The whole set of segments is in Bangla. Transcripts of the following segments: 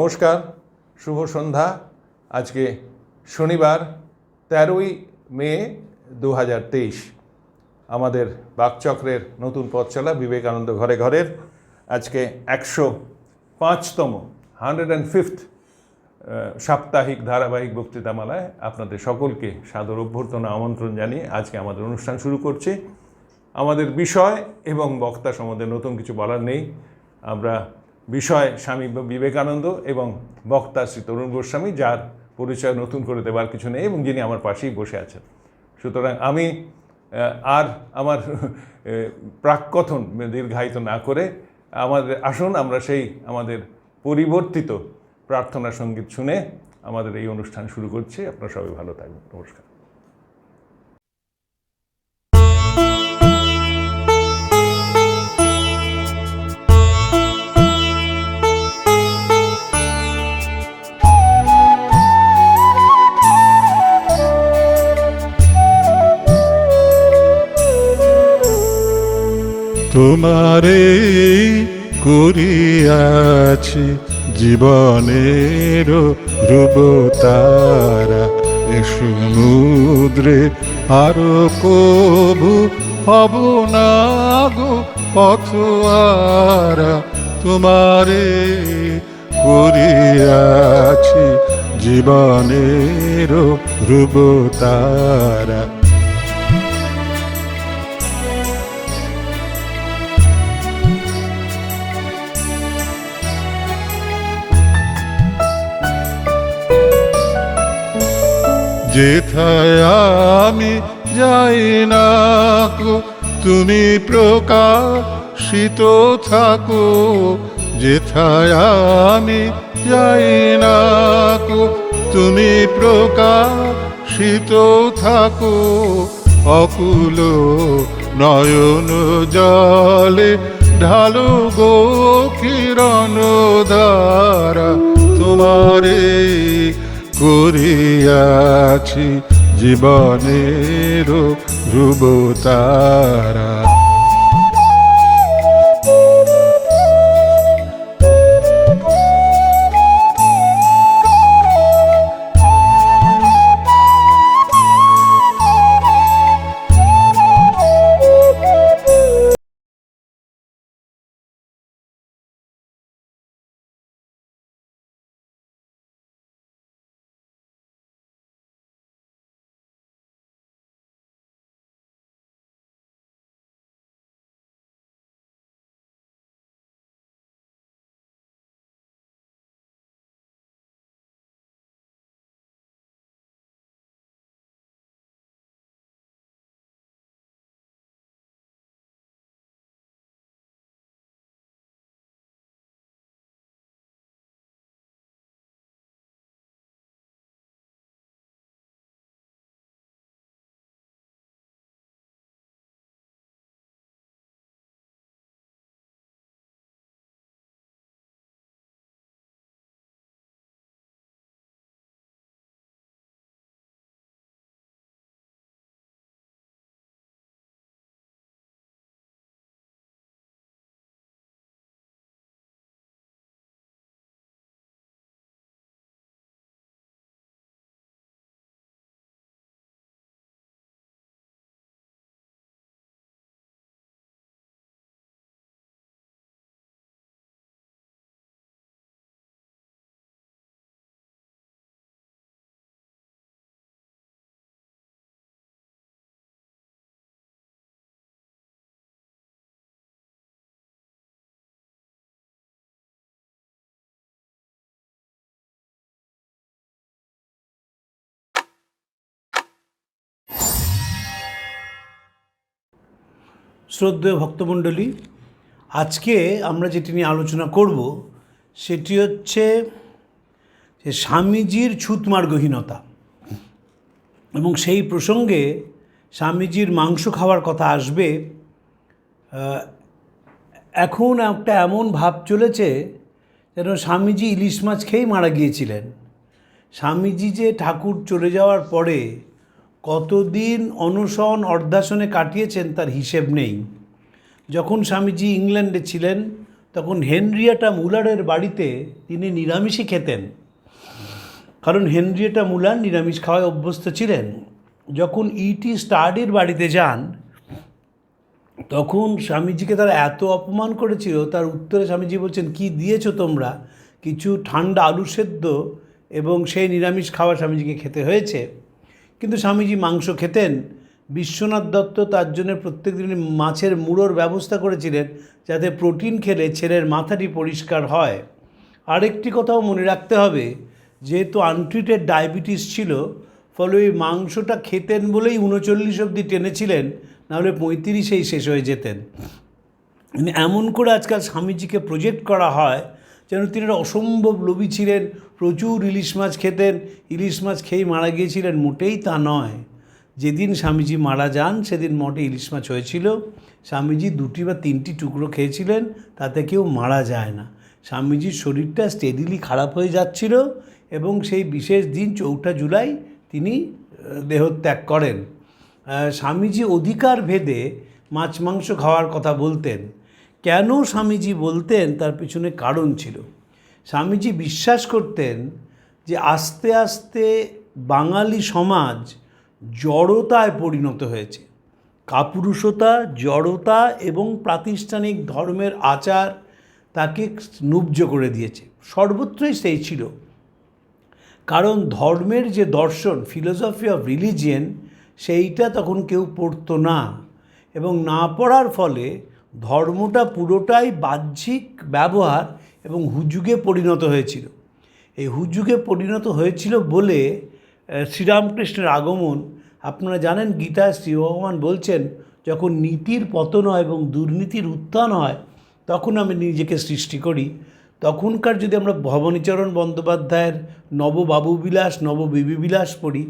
নমস্কার, শুভ সন্ধ্যা। আজকে শনিবার 13ই মে 2023। আমাদের বাকচক্রের নতুন পথ চলা বিবেকানন্দ ঘরে ঘরের আজকে 105তম 105th সাপ্তাহিক ধারাবাহিক বক্তৃতামালায় আপনাদের সকলকে সাদর অভ্যর্থনা আমন্ত্রণ জানিয়ে আজকে আমাদের অনুষ্ঠান শুরু করছি। আমাদের বিষয় এবং বক্তা সম্বন্ধে নতুন কিছু বলার নেই। আমরা বিষয় স্বামী বিবেকানন্দ এবং বক্তা শ্রী তরুণ গোস্বামী, যার পরিচয় নতুন করে দেওয়ার কিছু নেই এবং যিনি আমার পাশেই বসে আছেন। সুতরাং আমি আর আমার প্রাককথন দীর্ঘায়িত না করে আসুন আমরা সেই আমাদের পরিবর্তিত প্রার্থনা সঙ্গীত শুনে আমাদের এই অনুষ্ঠান শুরু করছি। আপনারা সবাই ভালো থাকবেন। নমস্কার। তোমারে করিয়াছি জীবনের ধ্রুবতারা, এ সমুদ্রে আরো কবু হব না গো পথহারা। তোমারে করিয়াছি জীবনের ধ্রুবতারা। যেথায় আমি যাই না গো তুমি প্রকাশিত থাকো, যেথায় আমি যাই না গো তুমি প্রকাশিত থাকো। অকুল নয়ন জলে ঢালো গো কিরণ ধারা। তোমারে করিয়াছি জীবনের ধ্রুবতারা। শ্রদ্ধেয় ভক্তমণ্ডলী, আজকে আমরা যেটি নিয়ে আলোচনা করব সেটি হচ্ছে যে স্বামীজির ছুঁতমার্গহীনতা, এবং সেই প্রসঙ্গে স্বামীজির মাংস খাওয়ার কথা আসবে। এখন একটা এমন ভাব চলেছে যেন স্বামীজি ইলিশ মাছ খেয়েই মারা গিয়েছিলেন। স্বামীজি যে ঠাকুর চলে যাওয়ার পরে কতদিন অনশন অর্ধাসনে কাটিয়েছেন তার হিসেব নেই। যখন স্বামীজি ইংল্যান্ডে ছিলেন তখন হেনরিয়েটা মুলারের বাড়িতে তিনি নিরামিষই খেতেন, কারণ হেনরিয়েটা মুলার নিরামিষ খাওয়ায় অভ্যস্ত ছিলেন। যখন ইটি স্টাডির বাড়িতে যান, তখন স্বামীজিকে তারা এত অপমান করেছিল, তার উত্তরে স্বামীজি বলছেন, কি দিয়েছো তোমরা? কিছু ঠান্ডা আলু সেদ্ধ, এবং সেই নিরামিষ খাওয়া স্বামীজিকে খেতে হয়েছে। কিন্তু স্বামীজি মাংস খেতেন। বিশ্বনাথ দত্ত তার জন্য প্রত্যেক দিন মাছের মুড়োর ব্যবস্থা করেছিলেন, যাতে প্রোটিন খেলে ছেলের মাথাটি পরিষ্কার হয়। আরেকটি কথাও মনে রাখতে হবে, যেহেতু আনট্রিটেড ডায়াবেটিস ছিল, ফলে ওই মাংসটা খেতেন বলেই 39 অবধি টেনেছিলেন, নাহলে 35-এই শেষ হয়ে যেতেন। মানে এমন করে আজকাল স্বামীজিকে প্রজেক্ট করা হয় যেন তিনি একটা অসম্ভব লোভী ছিলেন, প্রচুর ইলিশ মাছ খেতেন, ইলিশ মাছ খেয়েই মারা গিয়েছিলেন। মোটেই তা নয়। যেদিন স্বামীজি মারা যান সেদিন মোটে ইলিশ মাছ হয়েছিল। স্বামীজি 2টি বা 3টি টুকরো খেয়েছিলেন, তাতে কেউ মারা যায় না। স্বামীজির শরীরটা স্টেডিলি খারাপ হয়ে যাচ্ছিল, এবং সেই বিশেষ দিন 4 জুলাই তিনি দেহত্যাগ করেন। স্বামীজি অধিকার ভেদে মাছ মাংস খাওয়ার কথা বলতেন। কেন স্বামীজি বলতেন তার পিছনে কারণ ছিল। স্বামীজি বিশ্বাস করতেন যে আস্তে আস্তে বাঙালি সমাজ জড়তায় পরিণত হয়েছে। কাপুরুষতা, জড়তা এবং প্রাতিষ্ঠানিক ধর্মের আচার তাকে নুব্জ করে দিয়েছে। সর্বত্রই সেই ছিল। কারণ ধর্মের যে দর্শন, ফিলোসফি অফ রিলিজিয়ন, সেইটা তখন কেউ পড়তো না, এবং না পড়ার ফলে ধর্মটা পুরোটাই বাহ্যিক ব্যবহার এবং হুজুগে পরিণত হয়েছিল। এই হুজুগে পরিণত হয়েছিল বলে শ্রীরামকৃষ্ণের আগমন। আপনারা জানেন, গীতায় শ্রী ভগবান বলছেন, যখন নীতির পতন হয় এবং দুর্নীতির উত্থান হয়, তখন আমি নিজেকে সৃষ্টি করি। তখনকার যদি আমরা ভবানীচরণ বন্দ্যোপাধ্যায়ের নববাবুবিলাস, নববিবিবিলাস পড়ি,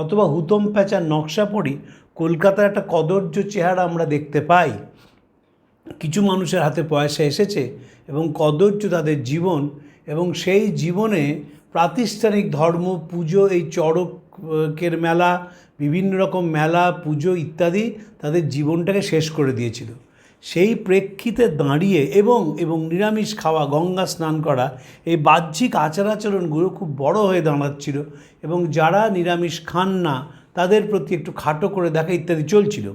অথবা হুতম প্যাঁচার নকশা পড়ি, কলকাতার একটা কদর্য চেহারা আমরা দেখতে পাই। কিছু মানুষের হাতে পয়সা এসেছে এবং কদর্য তাদের জীবন, এবং সেই জীবনে প্রাতিষ্ঠানিক ধর্ম, পুজো, এই চড়কের মেলা, বিভিন্ন রকম মেলা, পুজো ইত্যাদি তাদের জীবনটাকে শেষ করে দিয়েছিল। সেই প্রেক্ষিতে দাঁড়িয়ে এবং নিরামিষ খাওয়া, গঙ্গা স্নান করা, এই বাহ্যিক আচার আচরণগুলো খুব বড় হয়ে দাঁড়াচ্ছিল, এবং যারা নিরামিষ খান না তাদের প্রতি একটু খাটো করে দেখা ইত্যাদি চলছিল।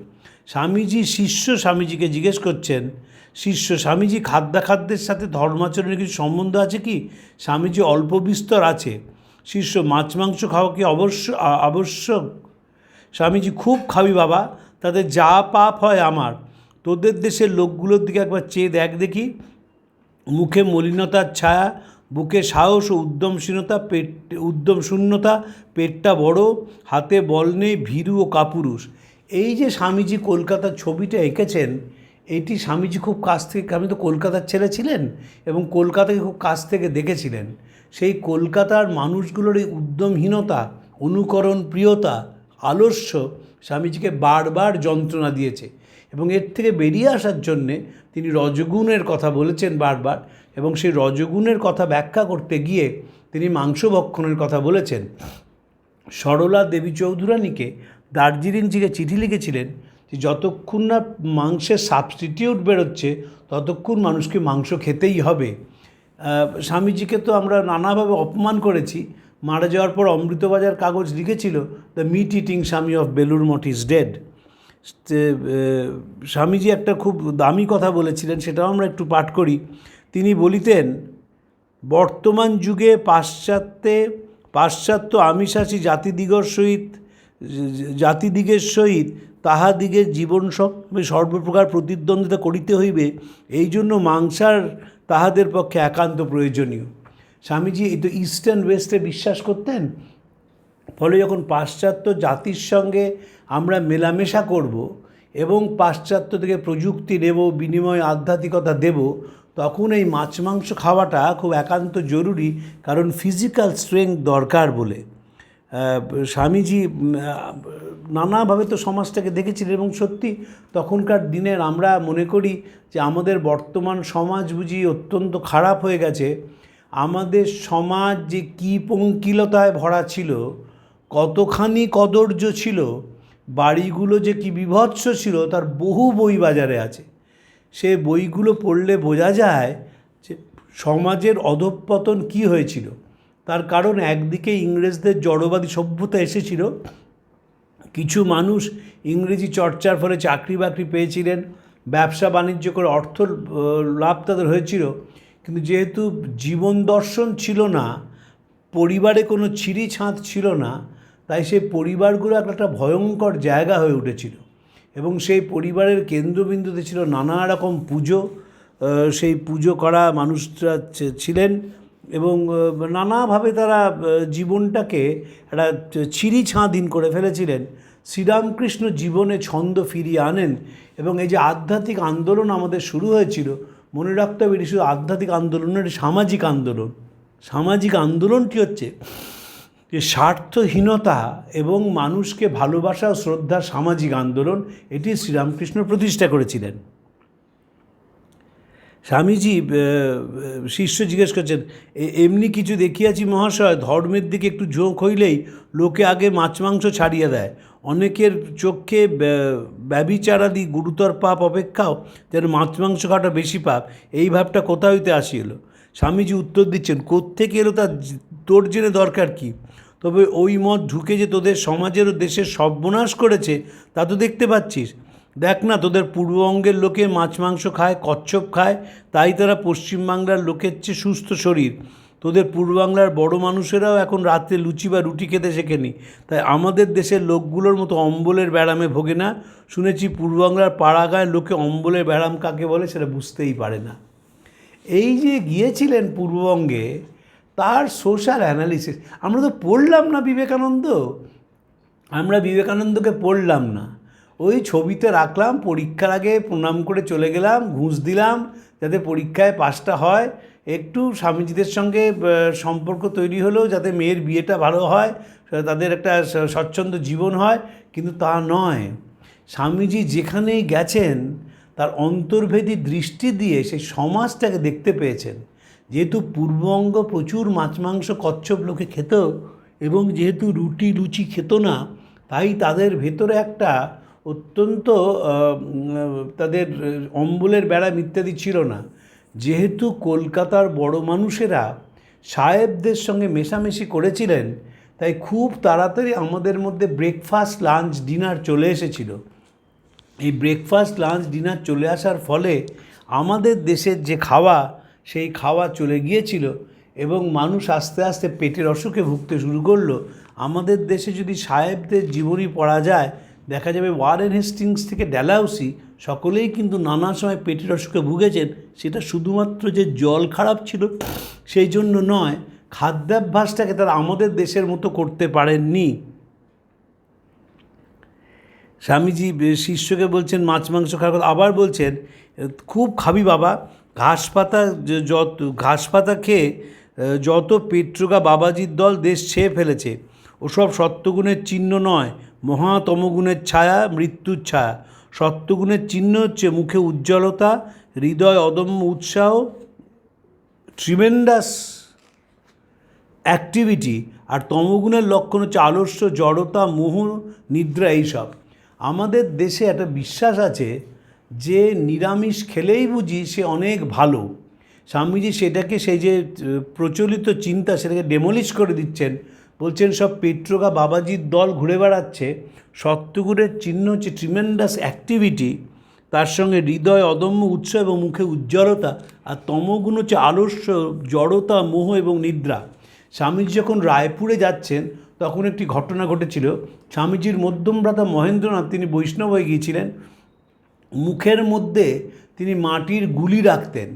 শিষ্য স্বামীজিকে জিজ্ঞেস করছেন, স্বামীজি খাদ্যাখাদ্যের সাথে ধর্মাচরণের কিছু সম্বন্ধ আছে কি? স্বামীজি অল্প বিস্তর আছে। শিষ্য, মাছ মাংস খাওয়া কি আবশ্যক? স্বামীজি, খুব খাবি বাবা, তাতে যা পাপ হয় আমার। তোদের দেশের লোকগুলোর দিকে একবার চেয়ে দেখ দেখি, মুখে মলিনতার ছায়া, বুকে সাহস ও উদ্যমশূন্যতা, পেটটা বড়, হাতে বল নেই, ভীরু ও কাপুরুষ। এই যে স্বামীজি কলকাতার ছবিটা এঁকেছেন, এটি স্বামীজি খুব কাছ থেকে, আমি তো কলকাতার ছেলে ছিলেন এবং কলকাতাকে খুব কাছ থেকে দেখেছিলেন। সেই কলকাতার মানুষগুলোর এই উদ্যমহীনতা, অনুকরণ প্রিয়তা, আলস্য স্বামীজিকে বারবার যন্ত্রণা দিয়েছে, এবং এর থেকে বেরিয়ে আসার জন্যে তিনি রজগুণের কথা বলেছেন বারবার, এবং সেই রজগুণের কথা ব্যাখ্যা করতে গিয়ে তিনি মাংস ভক্ষণের কথা বলেছেন। সরলা দেবী চৌধুরানীকে দার্জিলিং থেকে চিঠি লিখেছিলেন যে যতক্ষণ না মাংসের সাবস্টিটিউট বেরোচ্ছে ততক্ষণ মানুষকে মাংস খেতেই হবে। স্বামীজিকে তো আমরা নানাভাবে অপমান করেছি। মারা যাওয়ার পর অমৃতবাজার কাগজ লিখেছিল, দ্য মিট ইটিং স্বামী of Belur Math is dead. Swamiji একটা খুব দামি কথা বলেছিলেন, সেটাও আমরা একটু পাঠ করি। তিনি বলিতেন, বর্তমান যুগে পাশ্চাত্য আমিষাসী জাতিদিগের সহিত তাহাদিগের জীবন সর্বপ্রকার প্রতিদ্বন্দ্বিতা করিতে হইবে, এই জন্য মাংসার তাহাদের পক্ষে একান্ত প্রয়োজনীয়। স্বামীজি এই তো ইস্ট অ্যান্ড ওয়েস্টে বিশ্বাস করতেন। ফলে যখন পাশ্চাত্য জাতির সঙ্গে আমরা মেলামেশা করব এবং পাশ্চাত্য থেকে প্রযুক্তি নেব, বিনিময় আধ্যাত্মিকতা দেব, তখন এই মাছ মাংস খাওয়াটা খুব একান্ত জরুরি, কারণ ফিজিক্যাল স্ট্রেংথ দরকার বলে। স্বামীজি নানাভাবে তো সমাজটাকে দেখেছিলেন, এবং সত্যি তখনকার দিনের আমরা মনে করি যে আমাদের বর্তমান সমাজ বুঝি অত্যন্ত খারাপ হয়ে গেছে। আমাদের সমাজ যে কী পঙ্কিলতায় ভরা ছিল, কতখানি কদর্য ছিল, বাড়িগুলো যে কী বিভৎস ছিল, তার বহু বই বাজারে আছে। সে বইগুলো পড়লে বোঝা যায় সমাজের অধঃপতন কি হয়েছিল, তার কারণ একদিকে ইংরেজদের জড়বাদী সভ্যতা এসেছিল, কিছু মানুষ ইংরেজি চর্চার ফলে চাকরি বাকরি পেয়েছিলেন, ব্যবসা বাণিজ্য করে অর্থ লাভ তাদের হয়েছিল, কিন্তু যেহেতু জীবন দর্শন ছিল না, পরিবারে কোনো ছিঁড়ি ছাঁদ ছিল না, তাই সেই পরিবারগুলো একটা ভয়ঙ্কর জায়গা হয়ে উঠেছিল এবং সেই পরিবারের কেন্দ্রবিন্দুতে ছিল নানা রকম পুজো। সেই পুজো করা মানুষরা ছিলেন এবং নানাভাবে তারা জীবনটাকে একটা ছিঁড়ি ছাঁদিন করে ফেলেছিলেন। শ্রীরামকৃষ্ণ জীবনে ছন্দ ফিরিয়ে আনেন এবং এই যে আধ্যাত্মিক আন্দোলন আমাদের শুরু হয়েছিল, মনে রাখতে হবে এটি শুধু আধ্যাত্মিক আন্দোলন নয়, এটি সামাজিক আন্দোলন। সামাজিক আন্দোলনটি হচ্ছে যে স্বার্থহীনতা এবং মানুষকে ভালোবাসা ও শ্রদ্ধার সামাজিক আন্দোলন, এটি শ্রীরামকৃষ্ণ প্রতিষ্ঠা করেছিলেন। স্বামীজি শিষ্য জিজ্ঞেস করছেন, এমনি কিছু দেখিয়াছি মহাশয়, ধর্মের দিকে একটু ঝোঁক হইলেই লোকে আগে মাছ মাংস ছাড়িয়ে দেয়। অনেকের চোখে ব্যভিচারাদি গুরুতর পাপ অপেক্ষাও যেন মাছ মাংস খাওয়াটা বেশি পাপ, এই ভাবটা কোথা হইতে আসিল? স্বামীজি উত্তর দিচ্ছেন, কোত্থেকে এলো তা তোর জেনে দরকার কি? তবে ওই মত ঢুকে যে তোদের সমাজের ও দেশের সর্বনাশ করেছে তা তো দেখতে পাচ্ছিস। দেখ না, তোদের পূর্ববঙ্গের লোকে মাছ মাংস খায়, কচ্ছপ খায়, তাই তারা পশ্চিমবাংলার লোকের চেয়ে সুস্থ শরীর। তোদের পূর্ববাংলার বড় মানুষেরাও এখন রাত্রে লুচি বা রুটি খেতে শেখেনি, তাই আমাদের দেশের লোকগুলোর মতো অম্বলের ব্যারামে ভোগে না। শুনেছি পূর্ববাংলার পাড়াগাঁয়ের লোকে অম্বলের ব্যারাম কাকে বলে সেটা বুঝতেই পারে না। এই যে গিয়েছিলেন পূর্ববঙ্গে, তার সোশ্যাল অ্যানালিসিস আমরা তো পড়লাম না বিবেকানন্দ, আমরা বিবেকানন্দকে পড়লাম না, ওই ছবিতে রাখলাম, পরীক্ষার আগে প্রণাম করে চলে গেলাম, ঘুষ দিলাম যাতে পরীক্ষায় পাসটা হয়, একটু স্বামীজিদের সঙ্গে সম্পর্ক তৈরি হলো যাতে মেয়ের বিয়েটা ভালো হয়, তাদের একটা স্বচ্ছন্দ জীবন হয়, কিন্তু তা নয়। স্বামীজি যেখানেই গেছেন তার অন্তর্ভেদী দৃষ্টি দিয়ে সেই সমাজটাকে দেখতে পেয়েছেন। যেহেতু পূর্ববঙ্গ প্রচুর মাছ মাংস কচ্ছপ লোকে খেত এবং যেহেতু রুটি লুচি খেত না, তাই তাদের ভেতরে একটা অত্যন্ত তাদের অম্বলের ব্যারাম ইত্যাদি ছিল না। যেহেতু কলকাতার বড় মানুষেরা সাহেবদের সঙ্গে মেশামেশি করেছিলেন, তাই খুব তাড়াতাড়ি আমাদের মধ্যে ব্রেকফাস্ট লাঞ্চ ডিনার চলে এসেছিল। এই ব্রেকফাস্ট লাঞ্চ ডিনার চলে আসার ফলে আমাদের দেশের যে খাওয়া, সেই খাওয়া চলে গিয়েছিল এবং মানুষ আস্তে আস্তে পেটের অসুখে ভুগতে শুরু করলো। আমাদের দেশে যদি সাহেবদের জীবনী পড়া যায়, দেখা যাবে ওয়ারেন হেস্টিংস থেকে ড্যালহাউসি সকলেই কিন্তু নানা সময় পেটের অসুখে ভুগেছেন। সেটা শুধুমাত্র যে জল খারাপ ছিল সেই জন্য নয়, খাদ্যাভ্যাসটাকে তারা আমাদের দেশের মতো করতে পারেননি। স্বামীজি শিষ্যকে বলছেন মাছ মাংস খাওয়ার কথা, আবার বলছেন খুব খাবি বাবা, ঘাস পাতা খেয়ে যত পেট্রোগা বাবাজির দল দেশ ছেয়ে ফেলেছে, ওসব সত্যগুণের চিহ্ন নয়, মহাতমগুণের ছায়া, মৃত্যুর ছায়া। সত্যগুণের চিহ্ন হচ্ছে মুখে উজ্জ্বলতা, হৃদয় অদম্য উৎসাহ, ট্রিমেন্ডাস অ্যাক্টিভিটি, আর তমগুণের লক্ষণ হচ্ছে আলস্য, জড়তা, মোহ, নিদ্রা, এইসব। আমাদের দেশে একটা বিশ্বাস আছে যে নিরামিষ খেলেই বুঝি সে অনেক ভালো। স্বামীজি সেটাকে, সেই যে প্রচলিত চিন্তা, সেটাকে ডেমোলিশ করে দিচ্ছেন। বলছেন সব পেট্রোগা বাবাজির দল ঘুরে বেড়াচ্ছে, সত্যগুণের চিহ্ন হচ্ছে ট্রিমেন্ডাস অ্যাক্টিভিটি, তার সঙ্গে হৃদয় অদম্য উৎসাহ এবং মুখে উজ্জ্বলতা, আর তমগুণ হচ্ছে আলস্য, জড়তা, মোহ এবং নিদ্রা। স্বামীজি যখন রায়পুরে যাচ্ছেন তখন একটি ঘটনা ঘটেছিল। স্বামীজির মধ্যম ভ্রাতা মহেন্দ্রনাথ, তিনি বৈষ্ণব হয়ে গিয়েছিলেন। মুখের মধ্যে তিনি মাটির গুলি রাখতেন।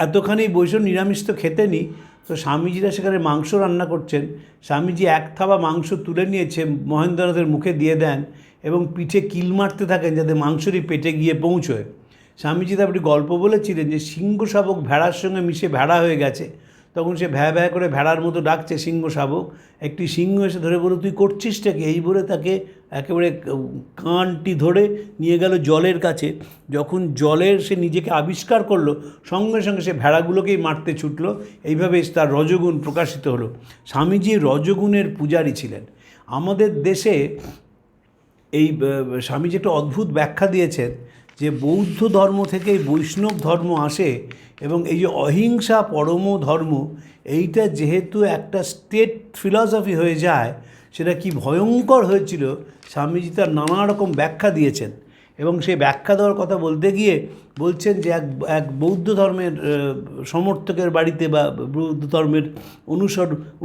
এতখানি বৈষ্ণব, নিরামিষ তো খেতেনি, তো স্বামীজিরা সেখানে মাংস রান্না করছেন। স্বামীজি এক থাবা মাংস তুলে নিয়েছে, মহেন্দ্রনাথের মুখে দিয়ে দেন এবং পিঠে কিল মারতে থাকেন যাতে মাংসটি পেটে গিয়ে পৌঁছয়। স্বামীজি তারপরে গল্প বলেছিলেন যে সিংহ শাবক ভেড়ার সঙ্গে মিশে ভেড়া হয়ে গেছে, তখন সে ভ্যা ভ্যা করে ভেড়ার মতো ডাকছে সিংহ শাবক। একটি সিংহ এসে ধরে বলল, তুই করছিসটা কি? এই বলে তাকে একেবারে কানটি ধরে নিয়ে গেল জলের কাছে। যখন জলের সে নিজেকে আবিষ্কার করলো, সঙ্গে সঙ্গে সে ভেড়াগুলোকেই মারতে ছুটলো। এইভাবে তার রজগুণ প্রকাশিত হলো। স্বামীজি রজগুণের পূজারী ছিলেন। আমাদের দেশে এই স্বামীজি একটা অদ্ভুত ব্যাখ্যা দিয়েছেন যে বৌদ্ধ ধর্ম থেকেই বৈষ্ণব ধর্ম আসে, এবং এই যে অহিংসা পরমো ধর্ম, এইটা যেহেতু একটা স্টেট ফিলসফি হয়ে যায়, সেটা কি ভয়ঙ্কর হয়েছিল স্বামীজি তার নানা রকম ব্যাখ্যা দিয়েছেন। এবং সেই ব্যাখ্যা দেওয়ার কথা বলতে গিয়ে বলছেন যে এক বৌদ্ধ ধর্মের সমর্থকের বাড়িতে বা বৌদ্ধ ধর্মের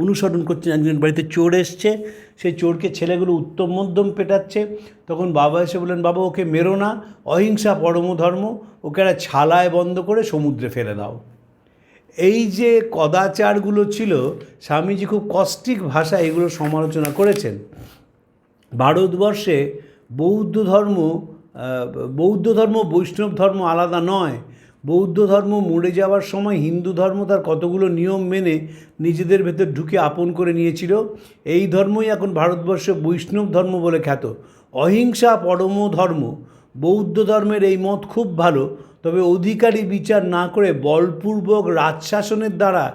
অনুসরণ করছেন একজন বাড়িতে চোর এসছে, সেই চোরকে ছেলেগুলো উত্তম মধ্যম পেটাচ্ছে। তখন বাবা এসে বললেন, বাবা ওকে মেরো না, অহিংসা পরম ধর্ম, ওকে একটা ছালায় বন্ধ করে সমুদ্রে ফেলে দাও। এই যে কদাচারগুলো ছিল, স্বামীজি খুব কষ্টিক ভাষায় এগুলো সমালোচনা করেছেন। ভারতবর্ষে বৌদ্ধ ধর্ম বৈষ্ণব ধর্ম আলাদা নয়। বৌদ্ধ ধর্ম মরে যাওয়ার সময় হিন্দু ধর্ম তার কতগুলো নিয়ম মেনে নিজেদের ভেতর ঢুকে আপন করে নিয়েছিল। এই ধর্মই এখন ভারতবর্ষে বৈষ্ণব ধর্ম বলে খ্যাত। অহিংসা পরমো ধর্ম, বৌদ্ধ ধর্মের এই মত খুব ভালো, তবে অধিকারী বিচার না করে বলপূর্বক রাজশাসনের দ্বারা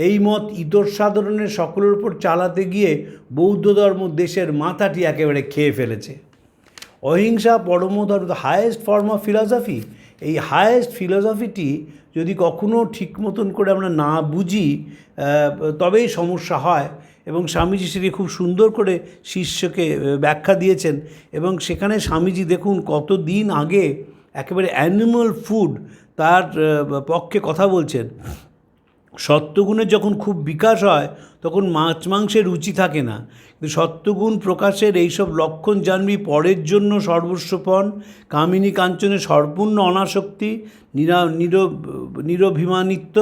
এই মত ইতর সাধারণের সকলের উপর চালাতে গিয়ে বৌদ্ধ ধর্ম দেশের মাথাটি একেবারে খেয়ে ফেলেছে। অহিংসা পরমো ধর্ম, the highest form of philosophy, এই হায়েস্ট ফিলসফিটি যদি কখনো ঠিক মতন করে আমরা না বুঝি তবেই সমস্যা হয়। এবং স্বামীজি সেটি খুব সুন্দর করে শিষ্যকে ব্যাখ্যা দিয়েছেন। এবং সেখানে স্বামীজি দেখুন কতদিন আগে একেবারে অ্যানিমাল ফুড তার পক্ষে কথা বলছেন। সত্যগুণের যখন খুব বিকাশ হয় তখন মাছ মাংসের রুচি থাকে না, কিন্তু সত্যগুণ প্রকাশের এইসব লক্ষণ জানবি পরের জন্য সর্বস্বপণ, কামিনী কাঞ্চনে সম্পূর্ণ অনাসক্তি, নিরভিমানিত্ব,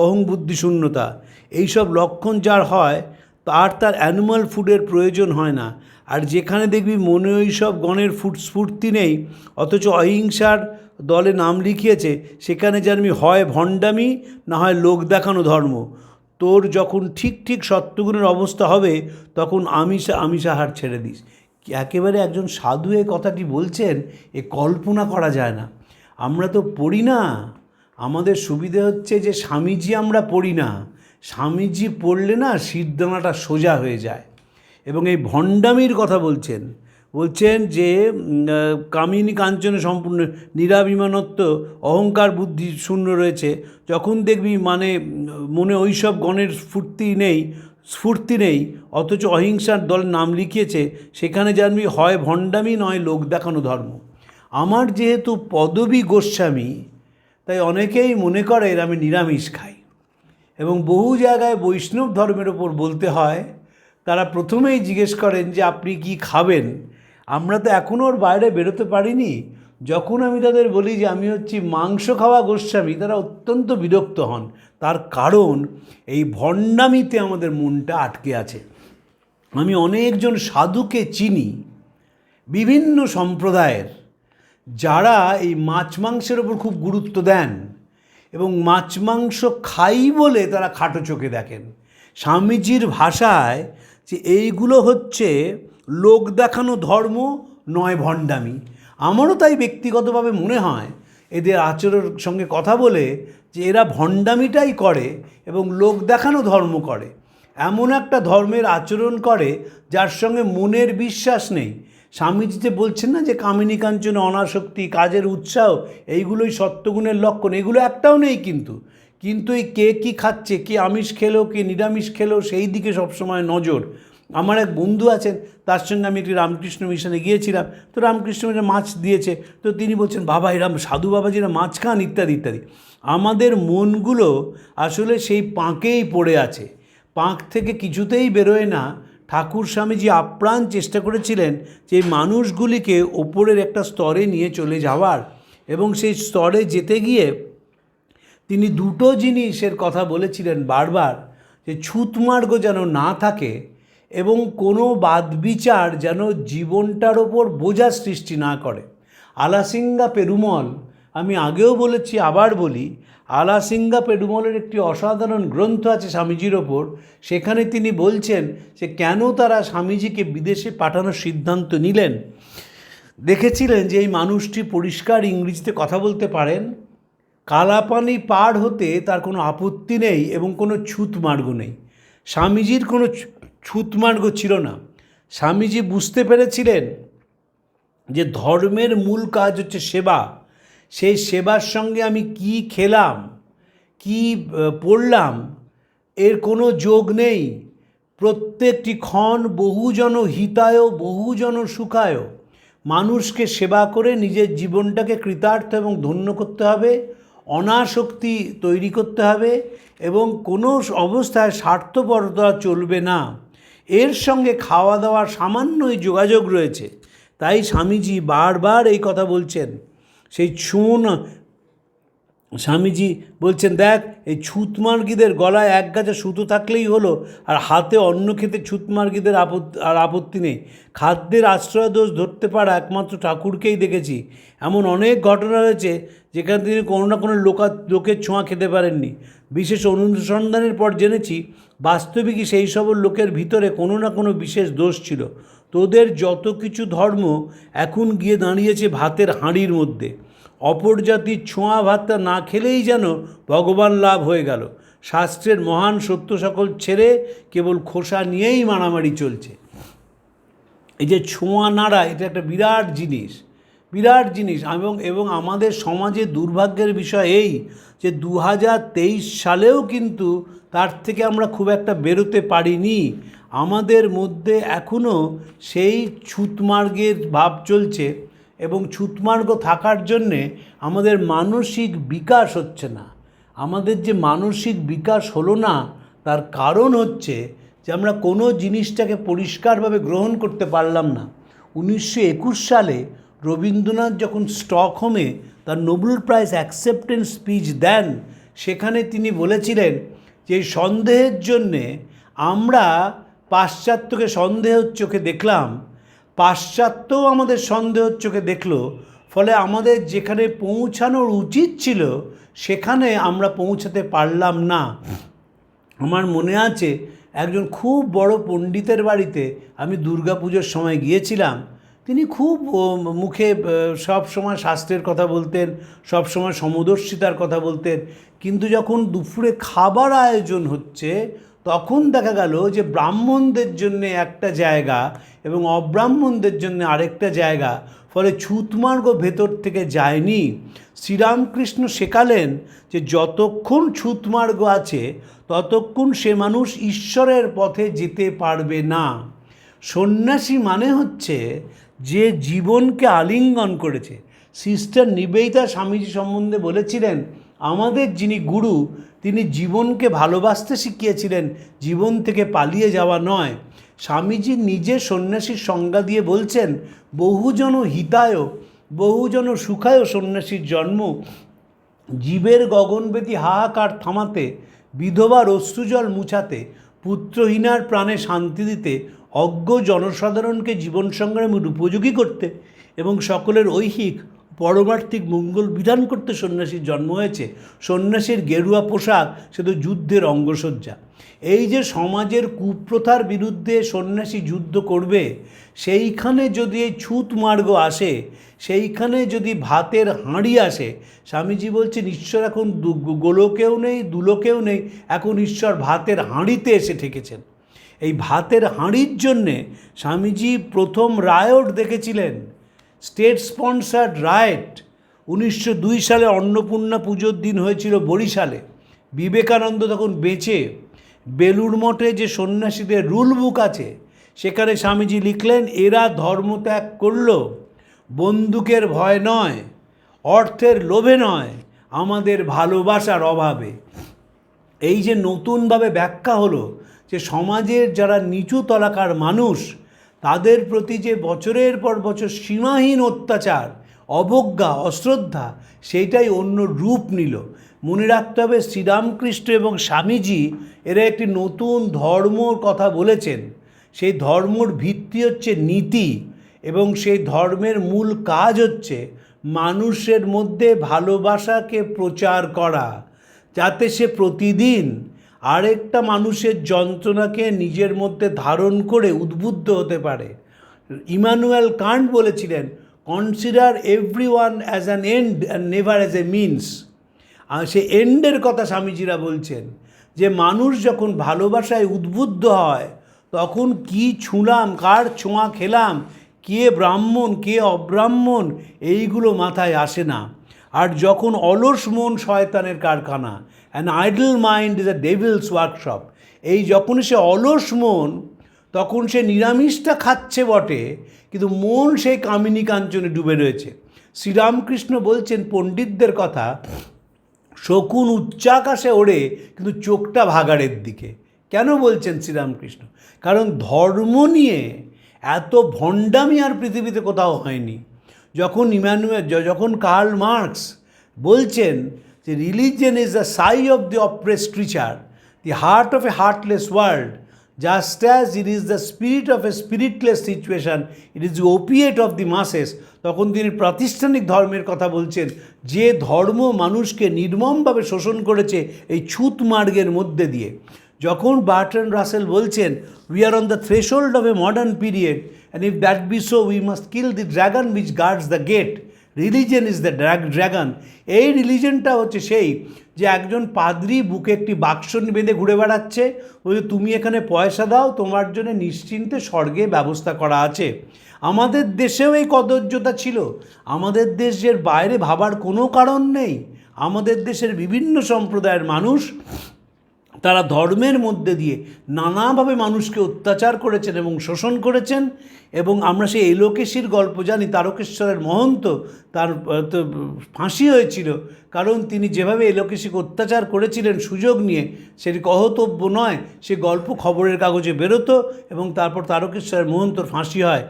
অহং বুদ্ধিশূন্যতা, এইসব লক্ষণ যার হয় তার অ্যানিমাল ফুডের প্রয়োজন হয় না। আর যেখানে দেখবি মনে ওই সব গণের স্ফূর্তি নেই, অথচ অহিংসার দলে নাম লিখিয়েছে, সেখানে জানবি হয় ভণ্ডামি, না হয় লোক দেখানো ধর্ম। তোর যখন ঠিক সত্যগুণের অবস্থা হবে তখন আমিষাহার ছেড়ে দিস। একেবারে একজন সাধু এই কথাটি বলছেন, এ কল্পনা করা যায় না। আমরা তো পড়ি না, আমাদের সুবিধে হচ্ছে যে স্বামীজি আমরা পড়ি না, স্বামীজি পড়লে না সিরদানাটা সোজা হয়ে যায়। এবং এই ভণ্ডামির কথা বলছেন যে কামিনী কাঞ্চনে সম্পূর্ণ নিরাভিমানত্ব, অহংকার বুদ্ধি শূন্য রয়েছে। যখন দেখবি মনে ওই সব গণের স্ফূর্তি নেই অথচ অহিংসার দল নাম লিখিয়েছে, সেখানে জানবি হয় ভণ্ডামি নয় লোক দেখানো ধর্ম। আমার যেহেতু পদবী গোস্বামী, তাই অনেকেই মনে করে আমি নিরামিষ খাই। এবং বহু জায়গায় বৈষ্ণব ধর্মের ওপর বলতে হয়, তারা প্রথমেই জিজ্ঞেস করেন যে আপনি কি খাবেন। আমরা তো এখনও ওর বাইরে বেরোতে পারিনি। যখন আমি তাদের বলি যে আমি হচ্ছি মাংস খাওয়া গোস্বামী, তারা অত্যন্ত বিরক্ত হন। তার কারণ এই ভণ্ডামিতে আমাদের মনটা আটকে আছে। আমি অনেকজন সাধুকে চিনি বিভিন্ন সম্প্রদায়ের, যারা এই মাছ মাংসের ওপর খুব গুরুত্ব দেন এবং মাছ মাংস খাই বলে তারা খাটো চোখে দেখেন। স্বামীজির ভাষায় যে এইগুলো হচ্ছে লোক দেখানো ধর্ম, নয় ভণ্ডামি। আমারও তাই ব্যক্তিগতভাবে মনে হয় এদের আচরণের সঙ্গে কথা বলে যে এরা ভণ্ডামিটাই করে এবং লোক দেখানো ধর্ম করে। এমন একটা ধর্মের আচরণ করে যার সঙ্গে মনের বিশ্বাস নেই। স্বামীজি যে বলছেন না যে কামিনী কাঞ্চনে অনাসক্তি, কাজের উৎসাহ, এইগুলোই সত্যগুণের লক্ষণ, এগুলো একটাও নেই। কিন্তু এই কে কী খাচ্ছে, কে আমিষ খেলো, কে নিরামিষ খেলো, সেই দিকে সবসময় নজর। আমার এক বন্ধু আছেন, তার সঙ্গে আমি একটি রামকৃষ্ণ মিশনে গিয়েছিলাম। তো রামকৃষ্ণ মিশনে মাছ দিয়েছে, তো তিনি বলছেন বাবা এরম সাধু বাবাজিরা মাছ খান ইত্যাদি ইত্যাদি। আমাদের মনগুলো আসলে সেই পাঁকেই পড়ে আছে, পাঁক থেকে কিছুতেই বেরোয় না। ঠাকুর স্বামীজি আপ্রাণ চেষ্টা করেছিলেন যে মানুষগুলিকে ওপরের একটা স্তরে নিয়ে চলে যাওয়ার, এবং সেই স্তরে যেতে গিয়ে তিনি দুটো জিনিসের কথা বলেছিলেন বারবার, যে ছুতমার্গ যেন না থাকে এবং কোনো বাদবিচার যেন জীবনটার ওপর বোঝা সৃষ্টি না করে। আলাসিঙ্গা পেরুমল, আমি আগেও বলেছি আবার বলি, আলাসিঙ্গা পেরুমলের একটি অসাধারণ গ্রন্থ আছে স্বামীজির ওপর। সেখানে তিনি বলছেন যে কেন তারা স্বামীজিকে বিদেশে পাঠানোর সিদ্ধান্ত নিলেন। দেখেছিলেন যে এই মানুষটি পরিষ্কার ইংরেজিতে কথা বলতে পারেন, কালাপানি পার হতে তার কোনো আপত্তি নেই এবং কোনো ছুতমার্গ নেই। স্বামীজির কোনো ছুতমার্গ ছিল না। স্বামীজি বুঝতে পেরেছিলেন যে ধর্মের মূল কাজ হচ্ছে সেবা, সেই সেবার সঙ্গে আমি কি খেলাম, কি পড়লাম, এর কোনো যোগ নেই। প্রত্যেকটি ক্ষণ বহুজন হিতায় বহুজন সুখায়। মানুষকে সেবা করে নিজের জীবনটাকে কৃতার্থ এবং ধন্য করতে হবে, অনাসক্তি তৈরি করতে হবে এবং কোনো অবস্থায় স্বার্থপরতা চলবে না। এর সঙ্গে খাওয়া দাওয়ার সামান্যই যোগাযোগ রয়েছে। তাই স্বামীজি বারবার এই কথা বলছেন। সেই স্বামীজি বলছেন, দেখ, এই ছুতমার্গীদের গলায় এক গাছা সুতো থাকলেই হলো, আর হাতে অন্ন খেতে ছুতমার্গীদের আপত্তি নেই। খাদ্যের আশ্রয় দোষ ধরতে পারা একমাত্র ঠাকুরকেই দেখেছি। এমন অনেক ঘটনা হয়েছে যেখানে তিনি কোনো না কোনো লোকের ছোঁয়া খেতে পারেননি। বিশেষ অনুসন্ধানের পর জেনেছি বাস্তবিকই সেই সব লোকের ভিতরে কোনো না কোনো বিশেষ দোষ ছিল। তোদের যত কিছু ধর্ম এখন গিয়ে দাঁড়িয়েছে ভাতের হাঁড়ির মধ্যে। অপর জাতির ছোঁয়া ভাতটা না খেলেই যেন ভগবান লাভ হয়ে গেল। শাস্ত্রের মহান সত্য সকল ছেড়ে কেবল খোসা নিয়েই মারামারি চলছে। এই যে ছোঁয়া নাড়া, এটা একটা বিরাট জিনিস, বিরাট জিনিস। এবং আমাদের সমাজে দুর্ভাগ্যের বিষয় এই যে 2023 সালেও কিন্তু তার থেকে আমরা খুব একটা বেরোতে পারিনি। আমাদের মধ্যে এখনও সেই ছুতমার্গের ভাব চলছে এবং ছুতমার্গ থাকার জন্যে আমাদের মানসিক বিকাশ হচ্ছে না। আমাদের যে মানসিক বিকাশ হলো না, তার কারণ হচ্ছে যে আমরা কোনো জিনিসটাকে পরিষ্কারভাবে গ্রহণ করতে পারলাম না। 1921 সালে রবীন্দ্রনাথ যখন স্টকহোমে তার নোবেল প্রাইজ অ্যাকসেপ্টেন্স স্পিচ দেন, সেখানে তিনি বলেছিলেন যে সন্দেহের জন্যে আমরা পাশ্চাত্যকে সন্দেহের চোখে দেখলাম, পাশ্চাত্যও আমাদের সন্দেহের চোখে দেখল, ফলে আমাদের যেখানে পৌঁছানোর উচিত ছিল সেখানে আমরা পৌঁছাতে পারলাম না। আমার মনে আছে একজন খুব বড় পণ্ডিতের বাড়িতে আমি দুর্গাপুজোর সময় গিয়েছিলাম। তিনি খুব মুখে সব সময় শাস্ত্রের কথা বলতেন, সব সময় সমদর্শিতার কথা বলতেন, কিন্তু যখন দুপুরে খাবার আয়োজন হচ্ছে তখন দেখা গেল যে ব্রাহ্মণদের জন্য একটা জায়গা এবং অব্রাহ্মণদের জন্য আরেকটা জায়গা, ফলে ছুতমার্গ ভেতর থেকে যায়নি। শ্রীরামকৃষ্ণ শেখালেন যে যতক্ষণ ছুতমার্গ আছে ততক্ষণ সে মানুষ ঈশ্বরের পথে যেতে পারবে না। সন্ন্যাসী মানে হচ্ছে যে জীবনকে আলিঙ্গন করেছে। সিস্টার নিবেদিতা স্বামীজি সম্বন্ধে বলেছিলেন, আমাদের যিনি গুরু তিনি জীবনকে ভালোবাসতে শিখিয়েছিলেন, জীবন থেকে পালিয়ে যাওয়া নয়। স্বামীজি নিজে সন্ন্যাসীর সংজ্ঞা দিয়ে বলছেন, বহুজন হিতায় বহুজন সুখায় সন্ন্যাসীর জন্ম। জীবের গগনব্যাপী হাহাকার থামাতে, বিধবার অশ্রুজল মুছাতে, পুত্রহীনার প্রাণে শান্তি দিতে, অজ্ঞ জনসাধারণকে জীবন সংগ্রামের উপযোগী করতে এবং সকলের ঐহিক পরমার্থিক মঙ্গল বিধান করতে সন্ন্যাসীর জন্ম হয়েছে। সন্ন্যাসীর গেরুয়া পোশাক সে তো যুদ্ধের অঙ্গসজ্জা। এই যে সমাজের কুপ্রথার বিরুদ্ধে সন্ন্যাসী যুদ্ধ করবে, সেইখানে যদি এই ছুতমার্গ আসে, সেইখানে যদি ভাতের হাঁড়ি আসে, স্বামীজি বলছেন ঈশ্বর এখন গোলকেও নেই, দুলোকেও নেই, এখন ঈশ্বর ভাতের হাঁড়িতে এসে ঠেকেছেন। এই ভাতের হাঁড়ির জন্যে স্বামীজি প্রথম রায়ট দেখেছিলেন, স্টেট স্পন্সার্ড রায়েট। 1902 সালে অন্নপূর্ণা পুজোর দিন হয়েছিল বরিশালে। বিবেকানন্দ তখন বেঁচে। বেলুড় মঠে যে সন্ন্যাসীদের রুল বুক আছে, সেখানে স্বামীজি লিখলেন, এরা ধর্মত্যাগ করল বন্দুকের ভয় নয়, অর্থের লোভে নয়, আমাদের ভালোবাসার অভাবে। এই যে নতুনভাবে ব্যাখ্যা হলো যে সমাজের যারা নিচু তলাকার মানুষ, তাদের প্রতি যে বছরের পর বছর সীমাহীন অত্যাচার, অবজ্ঞা, অশ্রদ্ধা, সেইটাই অন্য রূপ নিল। মনে রাখতে হবে শ্রীরামকৃষ্ণ এবং স্বামীজি এরা একটি নতুন ধর্মর কথা বলেছেন। সেই ধর্মর ভিত্তি হচ্ছে নীতি এবং সেই ধর্মের মূল কাজ হচ্ছে মানুষের মধ্যে ভালোবাসাকে প্রচার করা, যাতে সে প্রতিদিন আরেকটা মানুষের যন্ত্রণাকে নিজের মধ্যে ধারণ করে উদ্বুদ্ধ হতে পারে। ইমানুয়েল কান্ট বলেছিলেন, consider everyone as an end and never as a means. আর সে এন্ডের কথা স্বামীজিরা বলছেন যে মানুষ যখন ভালোবাসায় উদ্বুদ্ধ হয় তখন কি ছুঁলাম, কার ছোঁয়া খেলাম, কে ব্রাহ্মণ কে অব্রাহ্মণ, এইগুলো মাথায় আসে না। আর যখন অলস মন শয়তানের কারখানা, an idol mind is a Devil's workshop, এই যখনই সে অলস মন, তখন সে নিরামিষটা খাচ্ছে বটে, কিন্তু মন সেই কামিনী কাঞ্চনে ডুবে রয়েছে। শ্রীরামকৃষ্ণ বলছেন পণ্ডিতদের কথা, শকুন উচ্চাকাশে ওড়ে কিন্তু চোখটা ভাগাড়ের দিকে। কেন বলছেন শ্রীরামকৃষ্ণ? কারণ ধর্ম নিয়ে এত ভণ্ডামি আর পৃথিবীতে কোথাও হয়নি। যখন কার্ল মার্কস বলছেন যে religion is the sigh of the oppressed creature, the heart of a heartless world, just as it is the spirit of a spiritless situation, it is the opiate of the masses, তখন তিনি প্রাতিষ্ঠানিক ধর্মের কথা বলছেন, যে ধর্ম মানুষকে নির্মমভাবে শোষণ করেছে এই ছুত মার্গের মধ্যে দিয়ে। যখন বার্ট্রান্ড রাসেল বলছেন we are on the threshold of a modern period and if that be so we must kill the dragon which guards the gate, religion is the dragon. এই রিলিজনটা হচ্ছে সেই যে একজন পাদ্রী বুকে একটি বাক্স বেঁধে ঘুরে বেড়াচ্ছে, বলছে তুমি এখানে পয়সা দাও, তোমার জন্য নিশ্চিন্তে স্বর্গে ব্যবস্থা করা আছে। আমাদের দেশেও এই কদর্যতা ছিল। আমাদের দেশের বাইরে ভাবার কোনো কারণ নেই। আমাদের দেশের বিভিন্ন সম্প্রদায়ের মানুষ তারা ধর্মের মধ্যে দিয়ে নানাভাবে মানুষকে অত্যাচার করেছেন এবং শোষণ করেছেন। এবং আমরা সেই এলোকেশীর গল্প জানি, তারকেশ্বরের মহন্ত, তার তো ফাঁসি হয়েছিল, কারণ তিনি যেভাবে এলোকেশীকে অত্যাচার করেছিলেন সুযোগ নিয়ে, সেটি কহতব্য নয়। সে গল্প খবরের কাগজে বেরোতো এবং তারপর তারকেশ্বরের মহন্তর ফাঁসি হয়।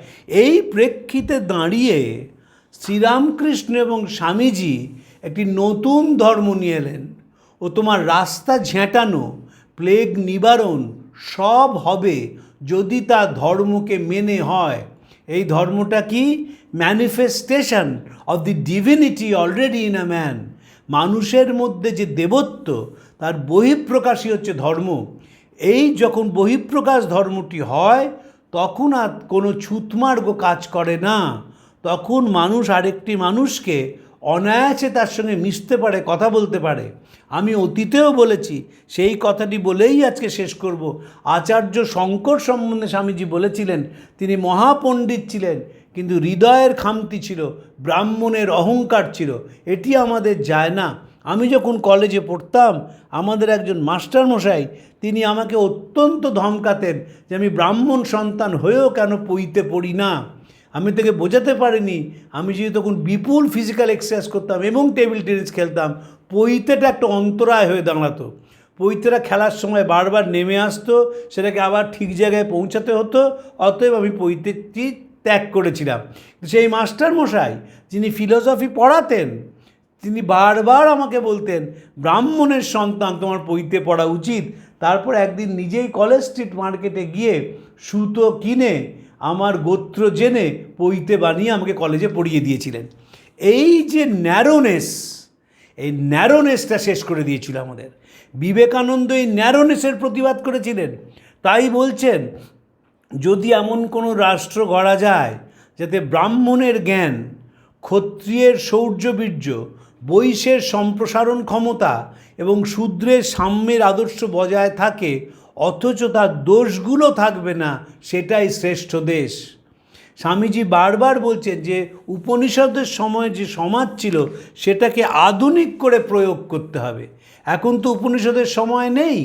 এই প্রেক্ষিতে দাঁড়িয়ে শ্রীরামকৃষ্ণ এবং স্বামীজি একটি নতুন ধর্ম নিয়ে এলেন। ও তোমার রাস্তা ঝেঁটানো, প্লেগ নিবারণ সব হবে যদি তা ধর্মকে মেনে হয়। এই ধর্মটা কি? Manifestation of the divinity already in a man. মানুষের মধ্যে যে দেবত্ব, তার বহিঃপ্রকাশই হচ্ছে ধর্ম। এই যখন বহিঃপ্রকাশ ধর্মটি হয়, তখন আর কোনো ছুতমার্গ কাজ করে না। তখন মানুষ আরেকটি মানুষকে অনায়াসে তার সঙ্গে মিশতে পারে, কথা বলতে পারে। আমি অতীতেও বলেছি, সেই কথাটি বলেই আজকে শেষ করব। আচার্য শঙ্কর সম্বন্ধে স্বামীজি বলেছিলেন, তিনি মহাপণ্ডিত ছিলেন, কিন্তু হৃদয়ের খামতি ছিল, ব্রাহ্মণের অহংকার ছিল। এটি আমাদের যায় না। আমি যখন কলেজে পড়তাম, আমাদের একজন মাস্টারমশাই, তিনি আমাকে অত্যন্ত ধমকাতেন যে আমি ব্রাহ্মণ সন্তান হয়েও কেন পইতে পড়ি না। আমি তাকে বোঝাতে পারিনি, আমি যদি তখন বিপুল ফিজিক্যাল এক্সারসাইজ করতাম এবং টেবিল টেনিস খেলতাম, পইতেটা একটা অন্তরায় হয়ে দাঁড়াতো। পইতেরা খেলার সময় বারবার নেমে আসতো, সেটাকে আবার ঠিক জায়গায় পৌঁছাতে হতো। অতএব আমি পইতেটি ত্যাগ করেছিলাম। সেই মাস্টারমশাই যিনি ফিলোসফি পড়াতেন, তিনি বারবার আমাকে বলতেন, ব্রাহ্মণের সন্তান, তোমার পইতে পড়া উচিত। তারপর একদিন নিজেই কলেজ স্ট্রিট মার্কেটে গিয়ে সুতো কিনে আমার গোত্র জেনে পইতে বানিয়ে আমাকে কলেজে পড়িয়ে দিয়েছিলেন। এই যে ন্যারোনেস, এই ন্যারোনেসটা শেষ করে দিয়েছিল আমাদের। বিবেকানন্দ এই ন্যারোনেসের প্রতিবাদ করেছিলেন। তাই বলছেন, যদি এমন কোনো রাষ্ট্র গড়া যায় যাতে ব্রাহ্মণের জ্ঞান, ক্ষত্রিয়ের শৌর্যবীর্য, বৈশ্যের সম্প্রসারণ ক্ষমতা এবং শূদ্রের সাম্যের আদর্শ বজায় থাকে, অথচ তার দোষগুলো থাকবে না, সেটাই শ্রেষ্ঠ দেশ। স্বামীজি বারবার বলছেন যে উপনিষদের সময় যে সমাজ ছিল, সেটাকে আধুনিক করে প্রয়োগ করতে হবে। এখন তো উপনিষদের সময় নেই,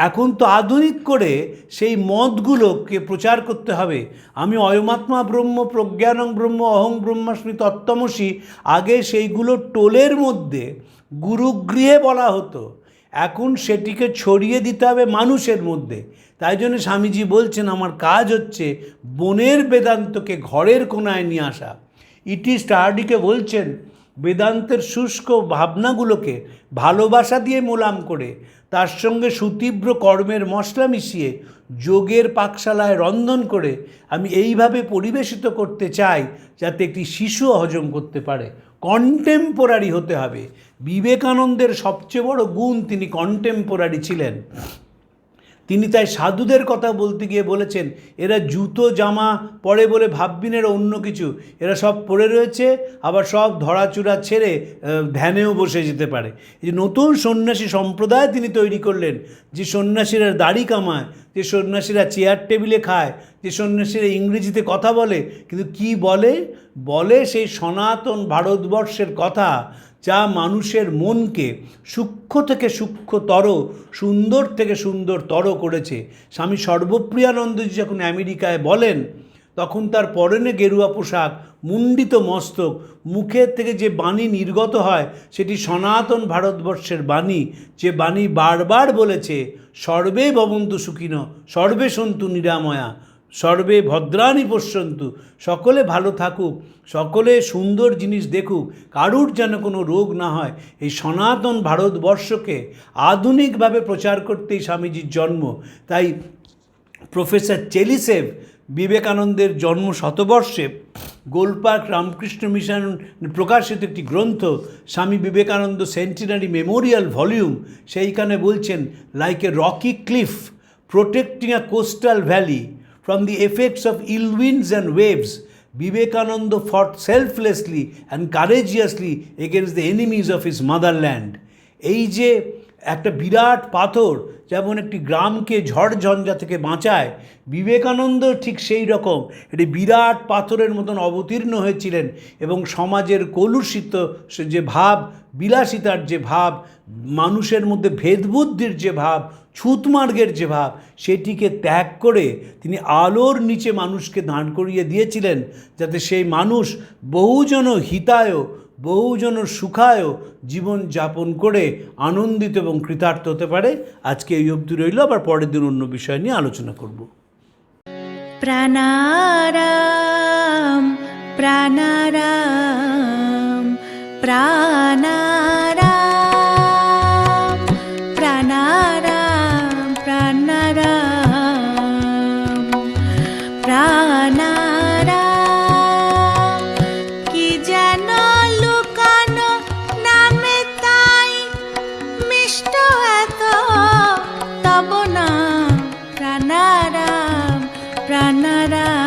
এখন তো আধুনিক করে সেই মতগুলোকে প্রচার করতে হবে। আমি অয়মাত্মা ব্রহ্ম, প্রজ্ঞানং ব্রহ্ম, অহং ব্রহ্মাস্মি তত্ত্বমসি, আগে সেইগুলো টোলের মধ্যে গুরুগৃহে বলা হতো, এখন সেটিকে ছড়িয়ে দিতে হবে মানুষের মধ্যে। তাই জন্য স্বামীজি বলছেন, আমার কাজ হচ্ছে বনের বেদান্তকে ঘরের কোনায় নিয়ে আসা। ইটি স্টার্ডিকে বলছেন, বেদান্তের শুষ্ক ভাবনাগুলোকে ভালোবাসা দিয়ে মোলাম করে, তার সঙ্গে সুতীব্র কর্মের মশলা মিশিয়ে যোগের পাকশালায় রন্ধন করে আমি এইভাবে পরিবেশিত করতে চাই যাতে একটি শিশু হজম করতে পারে। কন্টেম্পোরারি হতে হবে। বিবেকানন্দের সবচেয়ে বড় গুণ, তিনি কন্টেম্পোরারি ছিলেন। তিনি তাই সাধুদের কথা বলতে গিয়ে বলেছেন, এরা জুতো জামা পরে বলে ভাববিন এরা অন্য কিছু, এরা সব পরে রয়েছে, আবার সব ধরাচূড়া ছেড়ে ধ্যানেও বসে যেতে পারে। এই যে নতুন সন্ন্যাসী সম্প্রদায় তিনি তৈরি করলেন, যে সন্ন্যাসীরা দাড়ি কামায়, যে সন্ন্যাসীরা চেয়ার টেবিলে খায়, যে সন্ন্যাসীরা ইংরেজিতে কথা বলে, কিন্তু কি বলে? বলে সেই সনাতন ভারতবর্ষের কথা, যা মানুষের মনকে সূক্ষ্ম থেকে সূক্ষ্মতর, সুন্দর থেকে সুন্দরতর করেছে। স্বামী সর্বপ্রিয়ানন্দজি যখন আমেরিকায় বলেন, তখন তার পরনে গেরুয়া পোশাক, মুণ্ডিত মস্তক, মুখের থেকে যে বাণী নির্গত হয় সেটি সনাতন ভারতবর্ষের বাণী, যে বাণী বারবার বলেছে সর্বে ভবন্তু সুখিনঃ, সর্বে সন্তু নিরাময়া, সর্বে ভদ্রাণি পশ্যন্তু, সকলে ভালো থাকুক, সকলে সুন্দর জিনিস দেখুক, কারুর যেন কোনো রোগ না হয়। এই সনাতন ভারতবর্ষকে আধুনিকভাবে প্রচার করতেই স্বামীজির জন্ম। তাই প্রফেসর চেলিসেভ বিবেকানন্দের জন্ম শতবর্ষে গোলপার্ক রামকৃষ্ণ মিশন প্রকাশিত একটি গ্রন্থ Swami Vivekananda centenary Memorial volume, সেইখানে বলছেন, like a rocky cliff protecting a coastal valley from the effects of ill winds and waves, Vivekananda fought selflessly and courageously against the enemies of his motherland. এই যে একটা বিরাট পাথর যেমন একটি গ্রামকে ঝড় ঝঞ্ঝা থেকে বাঁচায়, বিবেকানন্দ ঠিক সেই রকম একটি বিরাট পাথরের মতন অবতীর্ণ হয়েছিলেন এবং সমাজের কলুষিত যে ভাব, বিলাসিতার যে ভাব, মানুষের মধ্যে ভেদবুদ্ধির যে ভাব, ছুতমার্গের যে ভাব, সেটিকে ত্যাগ করে তিনি আলোর নিচে মানুষকে দাঁড় করিয়ে দিয়েছিলেন, যাতে সেই মানুষ বহুজন হিতায়, বহুজন সুখায় জীবন যাপন করে আনন্দিত এবং কৃতার্থ হতে পারে। আজকে এই অবধি রইল, আবার পরের দিন অন্য বিষয় নিয়ে আলোচনা করব। প্রাণারাম প্রাণারাম প্রাণারাম প্রাণারাম প্রাণারাম প্রাণারাম, কি যেন লুকানো নামে তাই মিষ্ট এত তব নাম প্রাণারাম প্রাণারাম।